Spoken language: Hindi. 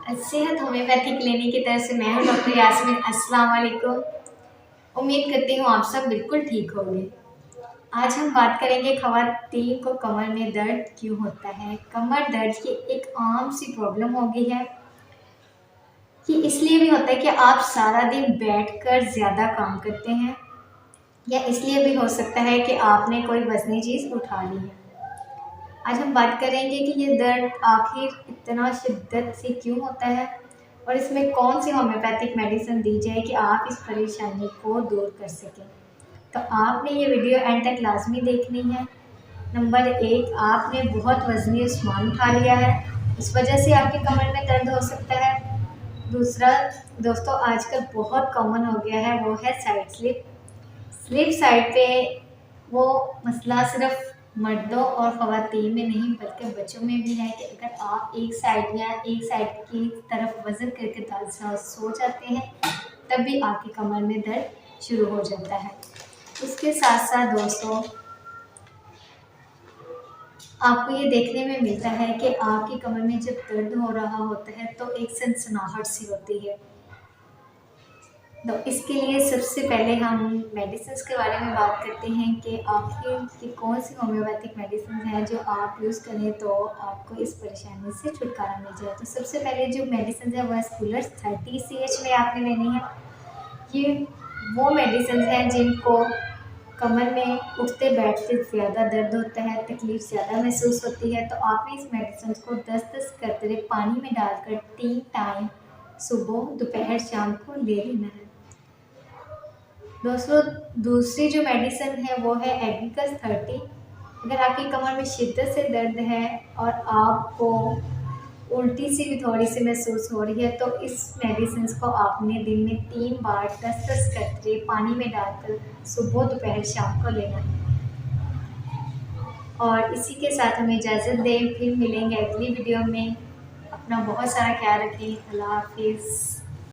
सेहत होम्योपैथी क्लिनिक की तरफ से मैं हूँ डॉक्टर यास्मीन। अस्सलाम वालेकुम। उम्मीद करती हूँ आप सब बिल्कुल ठीक होंगे। आज हम बात करेंगे ख़वातीन को कमर में दर्द क्यों होता है। कमर दर्द की एक आम सी प्रॉब्लम हो गई है। ये इसलिए भी होता है कि आप सारा दिन बैठकर ज़्यादा काम करते हैं, या इसलिए भी हो सकता है कि आपने कोई वज़नी चीज़ उठा ली है। आज हम बात करेंगे कि ये दर्द आखिर इतना शिद्दत से क्यों होता है और इसमें कौन सी होम्योपैथिक मेडिसिन दी जाए कि आप इस परेशानी को दूर कर सकें। तो आपने ये वीडियो एंड तक लाजमी देखनी है। नंबर 1, आपने बहुत वज़नी सामान उठा लिया है, इस वजह से आपके कमर में दर्द हो सकता है। दूसरा दोस्तों, आजकल बहुत कॉमन हो गया है, वो है साइड स्लिप। स्लिप साइड पे वो मसला सिर्फ मर्दों और ख़वातीन में नहीं बल्कि बच्चों में भी है कि अगर आप एक साइड की तरफ वज़न करके सो जाते हैं तब भी आपकी कमर में दर्द शुरू हो जाता है। उसके साथ साथ दोस्तों, आपको ये देखने में मिलता है कि आपकी कमर में जब दर्द हो रहा होता है तो एक सनसनाहट सी होती है। तो इसके लिए सबसे पहले हम मेडिसिन के बारे में बात करते हैं कि आखिर की कौन सी होम्योपैथिक मेडिसिन हैं जो आप यूज़ करें तो आपको इस परेशानी से छुटकारा मिल जाए। तो सबसे पहले जो मेडिसिन है वह स्कूलर्स 30 CH में आपने लेनी है। ये वो मेडिसिन हैं जिनको कमर में उठते बैठते ज़्यादा दर्द होता है, तकलीफ़ ज़्यादा महसूस होती है, तो आपने इस मेडिसिन को 10-10 कतरे पानी में डालकर 3 टाइम सुबह, दोपहर, शाम को ले लेना है। दोस्तों, दूसरी जो मेडिसिन है वो है एग्रिकस 30। अगर आपकी कमर में शिद्दत से दर्द है और आपको उल्टी सी भी थोड़ी सी महसूस हो रही है तो इस मेडिसिन को आपने दिन में 3 बार 10-10 कतरे पानी में डालकर सुबह, दोपहर, शाम को लेना है। और इसी के साथ हमें इजाज़त दें, फिर मिलेंगे अगली वीडियो में। अपना बहुत सारा ख्याल रखें। अल्लाह हाफिज़।